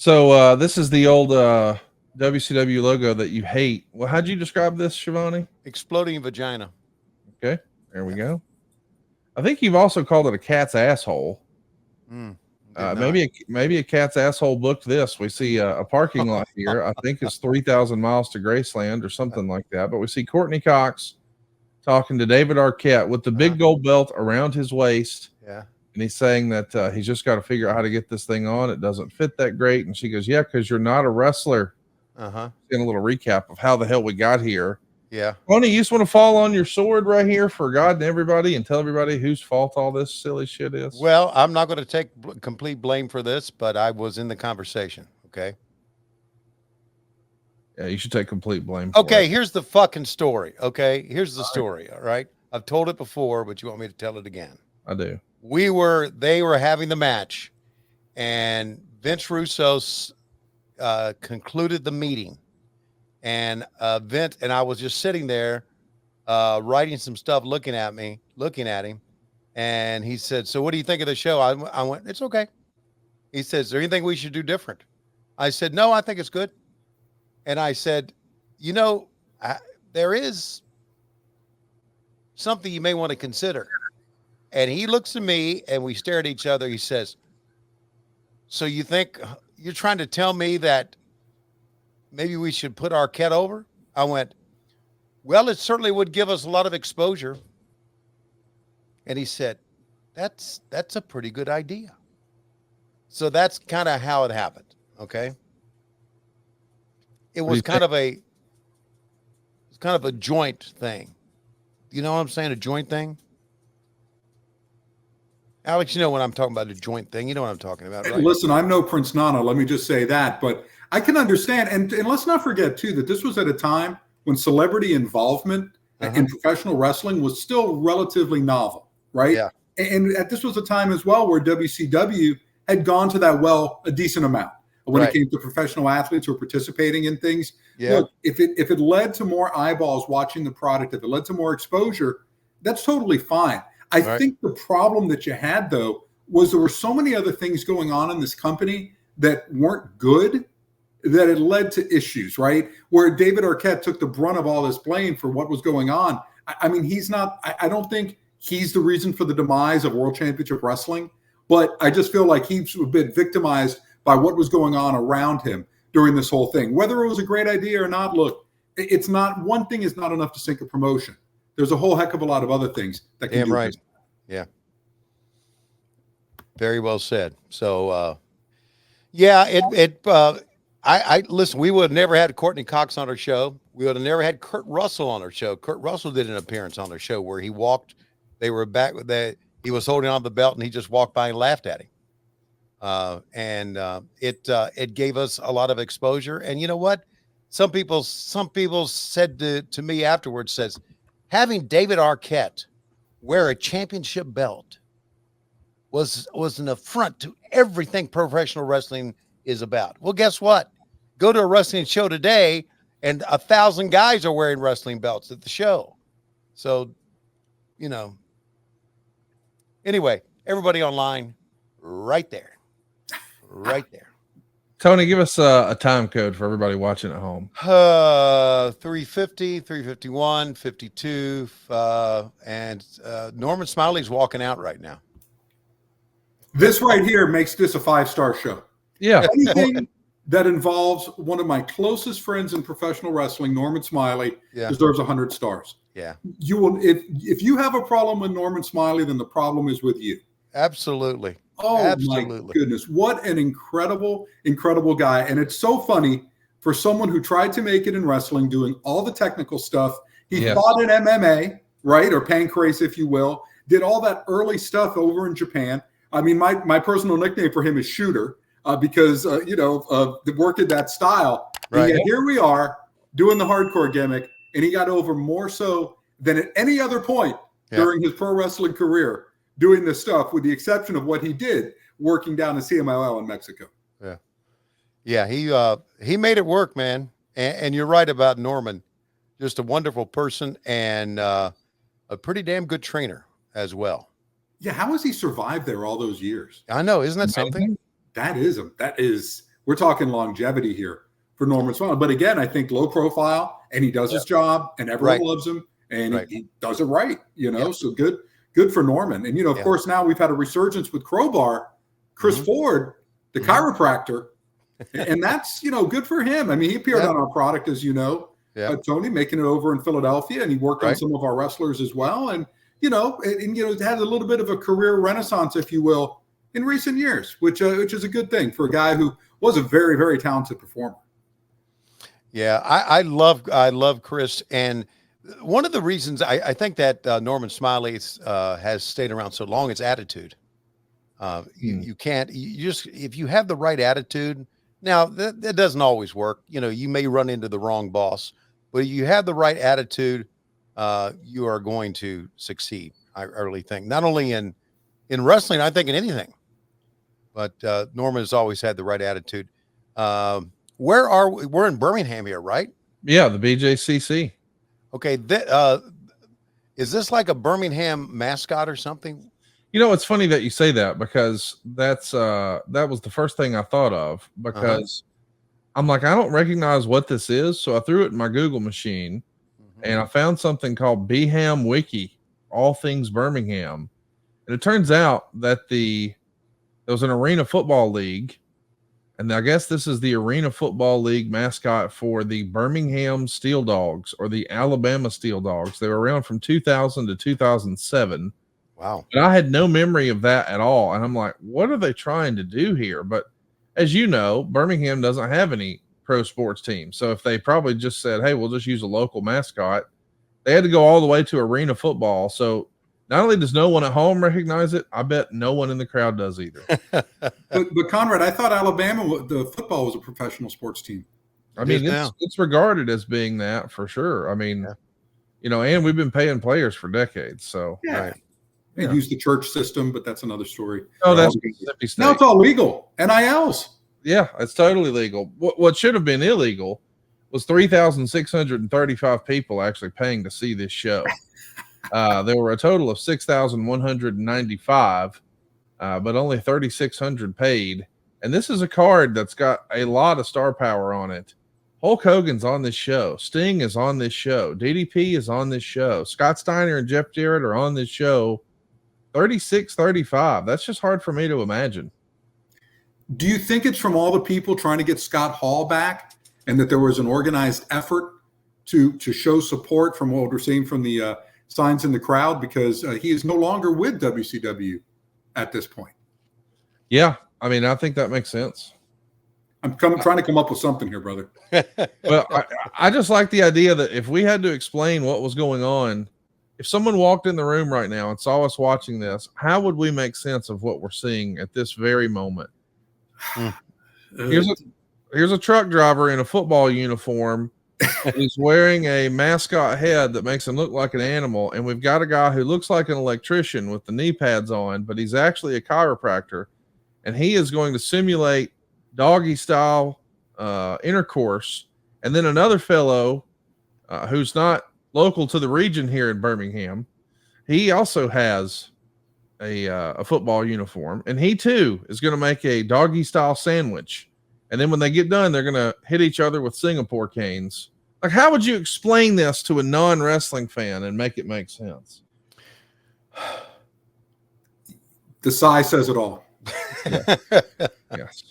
So this is the old WCW logo that you hate. Well, how'd you describe this, Schiavone? Exploding vagina. Okay, there we go. I think you've also called it a cat's asshole. Maybe a cat's asshole booked this. We see a parking lot here. I think it's 3,000 miles to Graceland or something like that. But we see Courtney Cox talking to David Arquette with the big gold belt around his waist. Yeah. And he's saying that he's just got to figure out how to get this thing on. It doesn't fit that great. And she goes, yeah, because you're not a wrestler. In a little recap of how the hell we got here. Yeah. Tony, you just want to fall on your sword right here for God and everybody and tell everybody whose fault all this silly shit is? Well, I'm not going to take complete blame for this, but I was in the conversation. Okay. Yeah, you should take complete blame for Okay, it. here's the fucking story. Okay, here's the story. All right. I've told it before, but you want me to tell it again? I do. They were having the match, and Vince Russo concluded the meeting. And Vince and I was just sitting there writing some stuff, looking at him. And he said, so what do you think of the show? I went, it's okay. He says, is there anything we should do different? I said, no, I think it's good. And I said, there is something you may want to consider. And he looks at me and we stare at each other. He says, so you think you're trying to tell me that maybe we should put Arquette over? I went, well, it certainly would give us a lot of exposure. And he said, that's a pretty good idea. So that's kind of how it happened. Okay. It was kind of a joint thing. You know what I'm saying? A joint thing. Alex, you know what I'm talking about, a joint thing. You know what I'm talking about, right? Listen, I'm no Prince Nana. Let me just say that. But I can understand. And let's not forget, too, that this was at a time when celebrity involvement in professional wrestling was still relatively novel, right? Yeah. And this was a time as well where WCW had gone to that well a decent amount when it came to professional athletes who are participating in things. Yeah. Look, if it led to more eyeballs watching the product, if it led to more exposure, that's totally fine. I think the problem that you had, though, was there were so many other things going on in this company that weren't good that it led to issues, right? Where David Arquette took the brunt of all this blame for what was going on. I mean, I don't think he's the reason for the demise of World Championship Wrestling, but I just feel like he's a bit victimized by what was going on around him during this whole thing. Whether it was a great idea or not, look, it's not, one thing is not enough to sink a promotion. There's a whole heck of a lot of other things that can do this. Yeah. Very well said. So, I listen, we would have never had Courtney Cox on our show. We would have never had Kurt Russell on our show. Kurt Russell did an appearance on our show where he walked, they were back with that. He was holding on the belt and he just walked by and laughed at him. It gave us a lot of exposure. And you know what? Some people said to me afterwards, says, having David Arquette wear a championship belt was an affront to everything professional wrestling is about. Well, guess what? Go to a wrestling show today and 1,000 guys are wearing wrestling belts at the show. So, anyway, everybody online right there. Right there. Tony, give us a time code for everybody watching at home. 350, 351, 52. And Norman Smiley's walking out right now. This right here makes this a 5-star show. Yeah. Anything that involves one of my closest friends in professional wrestling, Norman Smiley, deserves 100 stars. Yeah. You will, if you have a problem with Norman Smiley, then the problem is with you. Absolutely. Oh, absolutely. My goodness. What an incredible, incredible guy. And it's so funny for someone who tried to make it in wrestling, doing all the technical stuff. He fought in MMA, right? Or pancrase, if you will. Did all that early stuff over in Japan. I mean, my personal nickname for him is Shooter because, worked in that style. Right. And yet here we are doing the hardcore gimmick, and he got over more so than at any other point during his pro wrestling career doing this stuff, with the exception of what he did working down in CMLL in Mexico. Yeah. Yeah, he made it work, man. And you're right about Norman. Just a wonderful person and a pretty damn good trainer as well. Yeah, how has he survived there all those years? I know, isn't that something? That is We're talking longevity here for Norman Smiley. But again, I think low profile, and he does his job, and everyone loves him, and he does it right, So good for Norman. And, of course, now we've had a resurgence with Crowbar, Chris Ford, the chiropractor, and that's, good for him. I mean, he appeared on our product, as you know, Tony, making it over in Philadelphia, and he worked on some of our wrestlers as well. And, had a little bit of a career renaissance, if you will, in recent years, which is a good thing for a guy who was a very, very talented performer. Yeah, I love Chris, and one of the reasons I think that Norman Smiley has stayed around so long is attitude. You can't if you have the right attitude. Now that doesn't always work. You may run into the wrong boss, but if you have the right attitude, you are going to succeed. I really think, not only in wrestling, I think in anything. But Norman has always had the right attitude. Where are we? We're in Birmingham here, right? Yeah, the BJCC. Okay. Is this like a Birmingham mascot or something? It's funny that you say that, because that was the first thing I thought of, because I'm like, I don't recognize what this is. So I threw it in my Google machine and I found something called Beham Wiki, all things Birmingham. And it turns out that there was an arena football league. And I guess this is the Arena Football League mascot for the Birmingham Steel Dogs, or the Alabama Steel Dogs. They were around from 2000 to 2007. Wow. But I had no memory of that at all. And I'm like, what are they trying to do here? But as you know, Birmingham doesn't have any pro sports teams. So if they probably just said, hey, we'll just use a local mascot, they had to go all the way to arena football. So not only does no one at home recognize it, I bet no one in the crowd does either. but Conrad, I thought Alabama, the football was a professional sports team. I mean, it's regarded as being that for sure. I mean, and we've been paying players for decades. So They use the church system, but that's another story. Oh, that's Mississippi State. Now it's all legal. NILs. Yeah, it's totally legal. What should have been illegal was 3,635 people actually paying to see this show. There were a total of 6,195, but only 3,600 paid. And this is a card that's got a lot of star power on it. Hulk Hogan's on this show. Sting is on this show. DDP is on this show. Scott Steiner and Jeff Jarrett are on this show. 36-35. That's just hard for me to imagine. Do you think it's from all the people trying to get Scott Hall back, and that there was an organized effort to show support from what we're seeing from the signs in the crowd, because he is no longer with WCW at this point? Yeah, I mean, I think that makes sense. I'm trying to come up with something here, brother. Well, I just like the idea that if we had to explain what was going on, if someone walked in the room right now and saw us watching this, how would we make sense of what we're seeing at this very moment? Here's a truck driver in a football uniform. He's wearing a mascot head that makes him look like an animal. And we've got a guy who looks like an electrician with the knee pads on, but he's actually a chiropractor. And he is going to simulate doggy style intercourse. And then another fellow who's not local to the region here in Birmingham, he also has a football uniform, and he too is going to make a doggy style sandwich. And then when they get done, they're going to hit each other with Singapore canes. Like, how would you explain this to a non-wrestling fan and make it make sense? The size says it all. Yes.